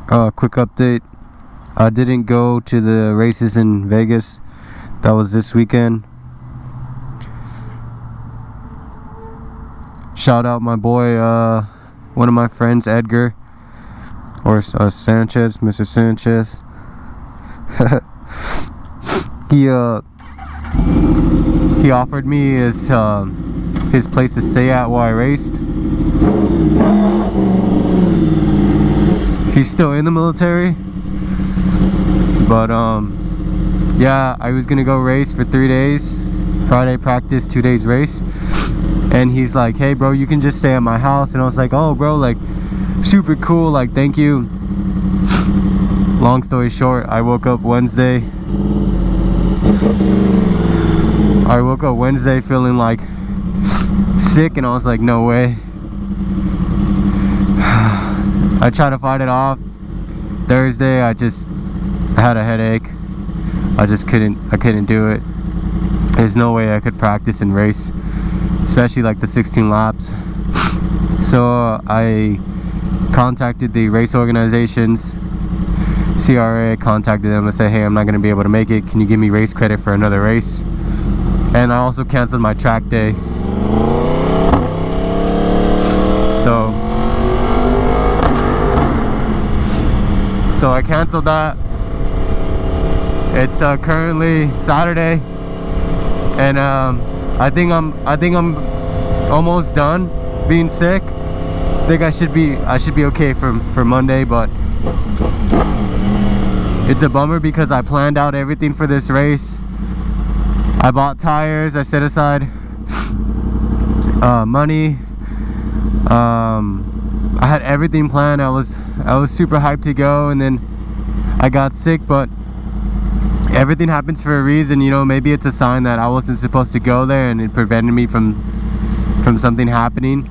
Quick update. I didn't go to the races in Vegas. That was this weekend. Shout out my boy, one of my friends, Edgar, or Sanchez, Mr. Sanchez. He offered me his place to stay at while I raced. He's still in the military, but yeah, I was gonna go race for 3 days. Friday practice, 2 days race, and he's like, hey bro, you can just stay at my house. And I was like, oh bro, like super cool, like thank you. Long story short, I woke up Wednesday feeling like sick, and I was like, no way. I tried to fight it off. Thursday I had a headache. I couldn't do it. There's no way I could practice and race, especially like the 16 laps. So I contacted the race organizations, CRA, contacted them and said, hey, I'm not gonna be able to make it. Can you give me race credit for another race? And I also canceled my track day. So I canceled that. It's currently Saturday, and I think I'm almost done being sick. I think I should be okay for Monday, but it's a bummer because I planned out everything for this race. I bought tires, I set aside money. I had everything planned. I was super hyped to go, and then I got sick, but everything happens for a reason, you know. Maybe it's a sign that I wasn't supposed to go there, and it prevented me from something happening.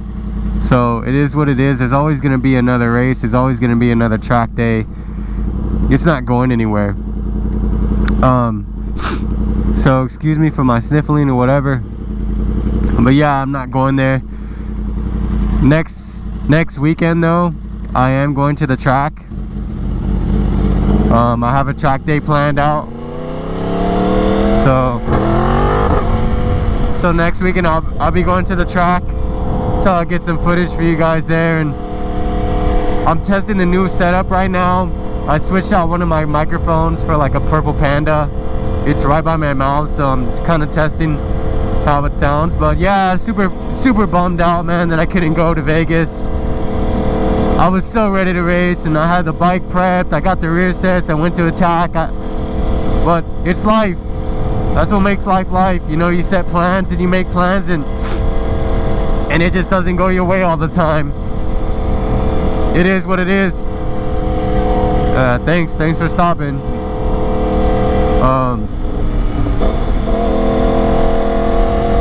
So it is what it is. There's always going to be another race. There's always going to be another track day. It's not going anywhere. So excuse me for my sniffling or whatever, but yeah, I'm not going there. Next weekend though, I am going to the track. I have a track day planned out. So next weekend I'll be going to the track. So I'll get some footage for you guys there. And I'm testing the new setup right now. I switched out one of my microphones for like a purple panda. It's right by my mouth, so I'm kind of testing how it sounds. But yeah, super bummed out, man, that I couldn't go to Vegas. I was so ready to race, and I had the bike prepped. I got the rear sets. I went to attack. But it's life. That's what makes life. You know, you set plans and you make plans, and it just doesn't go your way all the time. It is what it is. Thanks for stopping.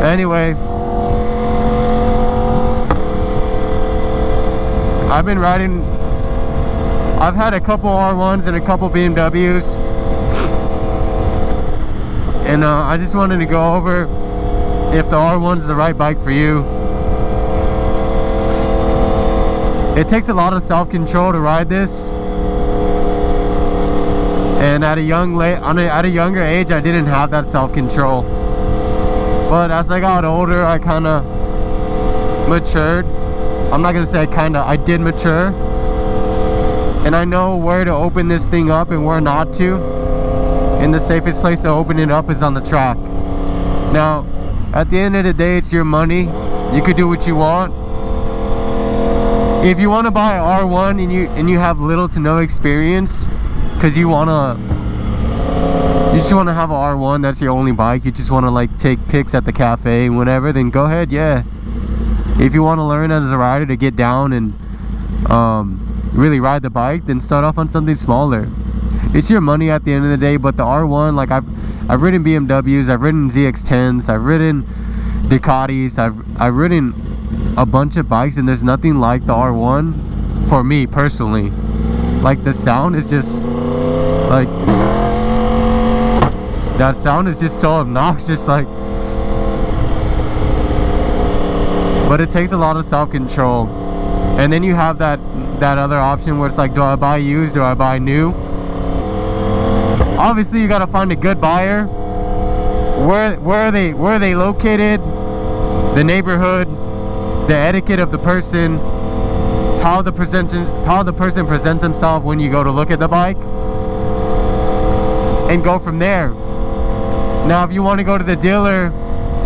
Anyway, I've been riding. I've had a couple R1s and a couple BMWs, and I just wanted to go over if the R1's the right bike for you. It takes a lot of self-control to ride this, and at a younger age I didn't have that self-control. But as I got older, I kind of matured. I'm not gonna say I did mature, and I know where to open this thing up and where not to, and the safest place to open it up is on the track. Now at the end of the day, it's your money. You could do what you want. If you want to buy an R1 and you have little to no experience, because you just want to have an R1, that's your only bike, you just want to like take pics at the cafe and whatever, then go ahead, yeah. If you want to learn as a rider to get down and really ride the bike, then start off on something smaller. It's your money at the end of the day. But the R1, like I've ridden BMWs, I've ridden ZX10s, I've ridden Ducatis, I've ridden a bunch of bikes, and there's nothing like the R1 for me personally. Like the sound is just like, that sound is just so obnoxious, like. But it takes a lot of self-control, and then you have that that other option where it's like, do I buy used or I buy new? Obviously you gotta find a good buyer. Where are they located, the neighborhood, the etiquette of the person, how the person presents himself when you go to look at the bike, and go from there. Now if you want to go to the dealer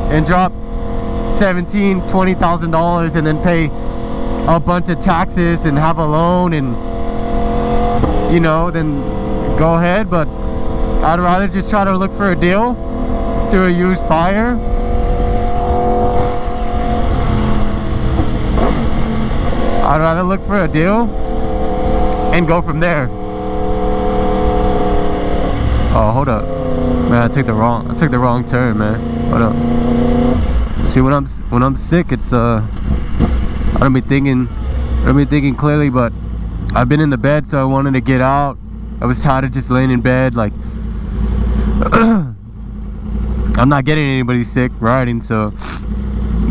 and drop $17,000-$20,000 and then pay a bunch of taxes and have a loan, and you know, then go ahead, but I'd rather just try to look for a deal through a used buyer. I'd rather look for a deal and go from there. Oh, hold up, man! I took the wrong turn, man. Hold up. See, when I'm sick, it's I don't be thinking clearly, but I've been in the bed, so I wanted to get out. I was tired of just laying in bed, like. I'm not getting anybody sick riding, so,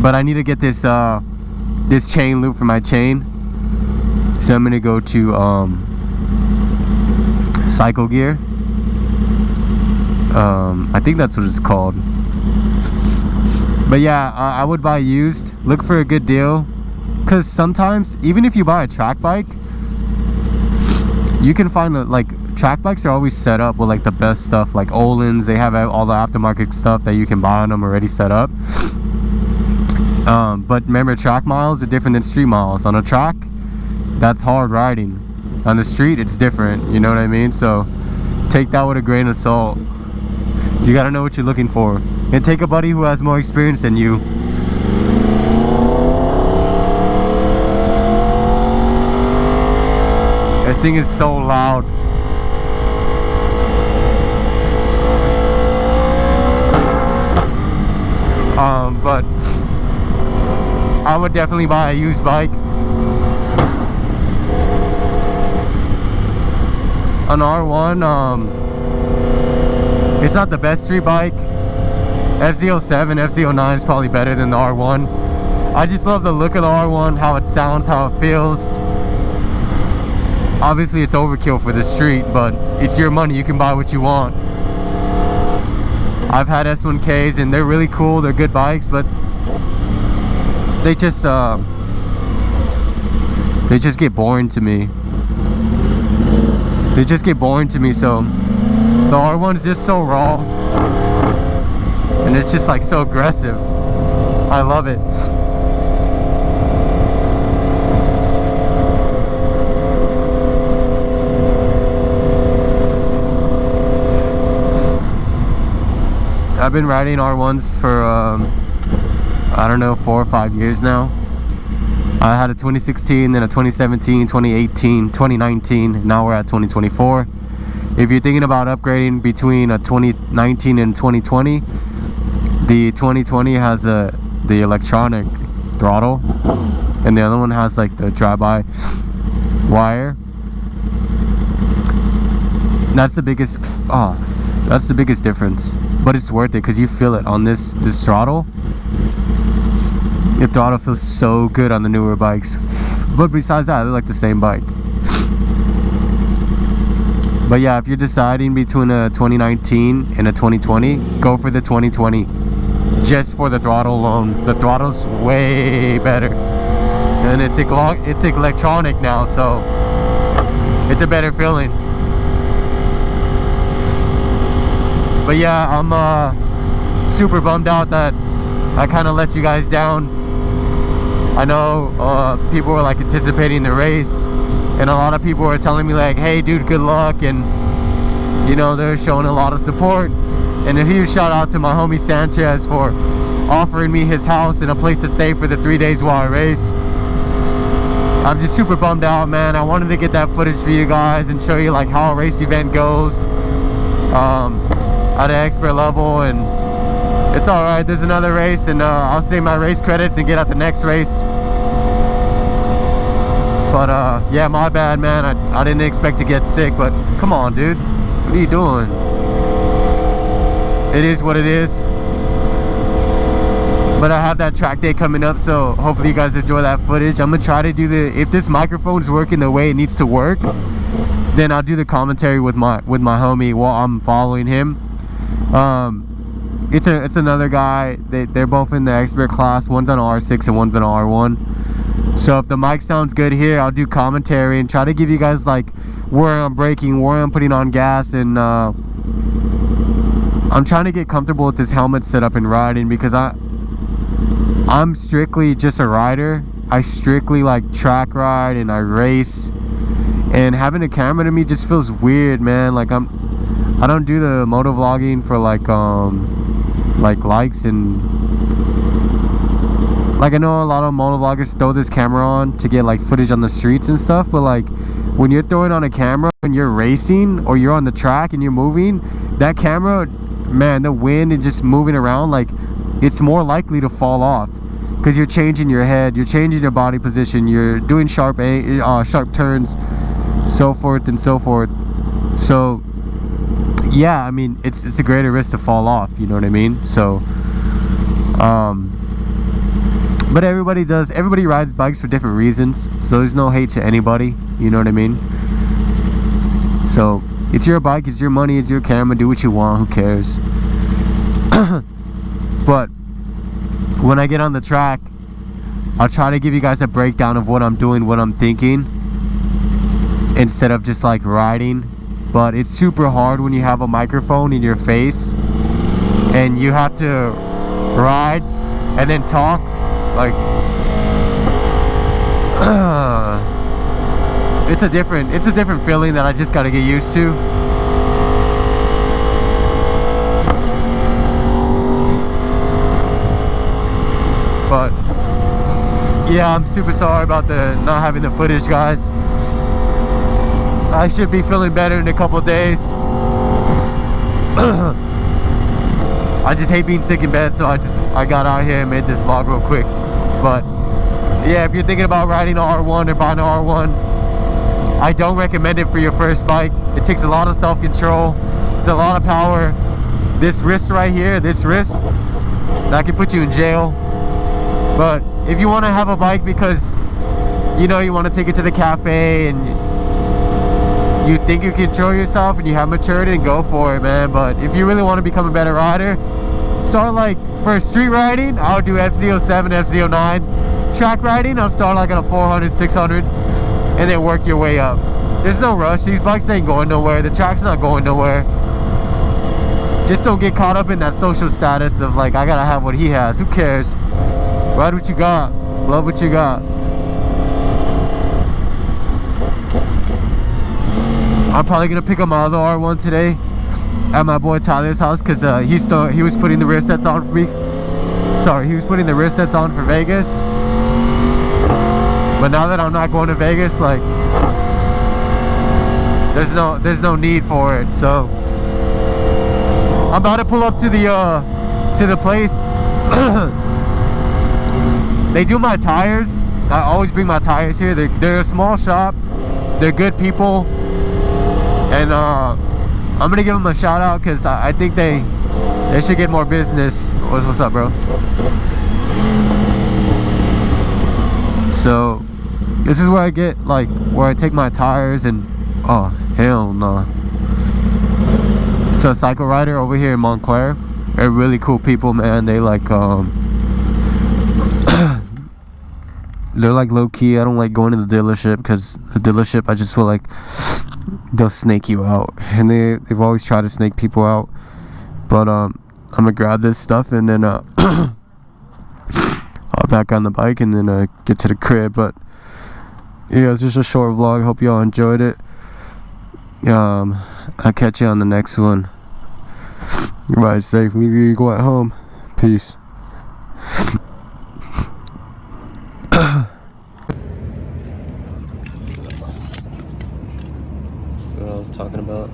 but I need to get this this chain loop for my chain, so I'm gonna go to Cycle Gear. I think that's what it's called. But yeah, I would buy used. Look for a good deal, because sometimes even if you buy a track bike, you can find like track bikes are always set up with like the best stuff, like Olin's. They have all the aftermarket stuff that you can buy on them already set up. But remember, track miles are different than street miles. On a track, that's hard riding. On the street, it's different, you know what I mean? So take that with a grain of salt. You gotta know what you're looking for, and take a buddy who has more experience than you. That thing is so loud. But I would definitely buy a used bike. An R1, it's not the best street bike. FZ07, FZ09 is probably better than the R1. I just love the look of the R1, how it sounds, how it feels. Obviously it's overkill for the street, but it's your money, you can buy what you want. I've had S1Ks and they're really cool, they're good bikes, but they just get boring to me. They just get boring to me, so the R1 is just so raw, and it's just like so aggressive. I love it. I've been riding R1s for I don't know, 4 or 5 years now. I had a 2016, then a 2017, 2018, 2019, now we're at 2024. If you're thinking about upgrading between a 2019 and 2020, the 2020 has the electronic throttle, and the other one has like the drive-by wire. That's the biggest difference, but it's worth it because you feel it on this throttle. The throttle feels so good on the newer bikes, but besides that, they're like the same bike. But yeah, if you're deciding between a 2019 and a 2020, go for the 2020, just for the throttle alone. The throttle's way better, and it's electronic now, so it's a better feeling. But yeah, I'm super bummed out that I kind of let you guys down. I know people were like anticipating the race, and a lot of people were telling me like, hey dude, good luck, and you know, they're showing a lot of support. And a huge shout out to my homie Sanchez for offering me his house and a place to stay for the 3 days while I raced. I'm just super bummed out, man. I wanted to get that footage for you guys and show you like how a race event goes at an expert level, and it's all right. There's another race, and I'll save my race credits and get at the next race. But yeah, my bad, man. I didn't expect to get sick, but come on, dude, what are you doing? It is what it is. But I have that track day coming up, so hopefully you guys enjoy that footage. I'm gonna try to do if this microphone's working the way it needs to work, then I'll do the commentary with my homie while I'm following him. It's another guy. They're both in the expert class. One's on R6 and one's on R1. So if the mic sounds good here, I'll do commentary and try to give you guys like where I'm braking, where I'm putting on gas, and I'm trying to get comfortable with this helmet setup and riding, because I'm strictly just a rider. I strictly like track ride and I race, and having a camera to me just feels weird, man. Like I don't do the moto vlogging for like likes, and like I know a lot of moto vloggers throw this camera on to get like footage on the streets and stuff, but like when you're throwing on a camera and you're racing or you're on the track and you're moving, that camera, man, the wind and just moving around, like it's more likely to fall off because you're changing your head, you're changing your body position, you're doing sharp turns, so forth and so forth. So yeah, I mean, it's a greater risk to fall off, you know what I mean? So but everybody rides bikes for different reasons, so there's no hate to anybody, you know what I mean? So it's your bike, it's your money, it's your camera, do what you want, who cares? But when I get on the track, I'll try to give you guys a breakdown of what I'm doing, what I'm thinking, instead of just like riding. But it's super hard when you have a microphone in your face and you have to ride and then talk. Like it's a different feeling that I just got to get used to. But yeah, I'm super sorry about the not having the footage, guys. I should be feeling better in a couple days. I just hate being sick in bed, so I got out here and made this vlog real quick. But yeah, if you're thinking about riding an R1 or buying an R1, I don't recommend it for your first bike. It takes a lot of self-control. It's a lot of power. This wrist right here, that can put you in jail. But if you want to have a bike because you know you want to take it to the cafe and you think you control yourself and you have maturity, and go for it, man. But if you really want to become a better rider, start like for street riding, I'll do FZ07, FZ09. Track riding, I'll start like on a 400, 600, and then work your way up. There's no rush. These bikes ain't going nowhere. The track's not going nowhere. Just don't get caught up in that social status of like, I gotta have what he has. Who cares? Ride what you got. Love what you got. I'm probably gonna pick up my other R1 today at my boy Tyler's house, because he was putting the rear sets on for me. Sorry, he was putting the rear sets on for Vegas. But now that I'm not going to Vegas, like there's no need for it. So I'm about to pull up to the place. They do my tires. I always bring my tires here. They're a small shop. They're good people. And I'm gonna give them a shout out, because I think they should get more business. What's up, bro? So this is where I get where I take my tires, and oh hell no. It's a cycle rider over here in Montclair. They're really cool people, man. They they're like low key. I don't like going to the dealership, because the dealership, I just feel like they'll snake you out, and they've always tried to snake people out. But I'm gonna grab this stuff and then I'll back on the bike and then get to the crib. But yeah, it's just a short vlog. Hope y'all enjoyed it. I'll catch you on the next one. Ride safe. Leave your ego at home. Peace. That's what I was talking about.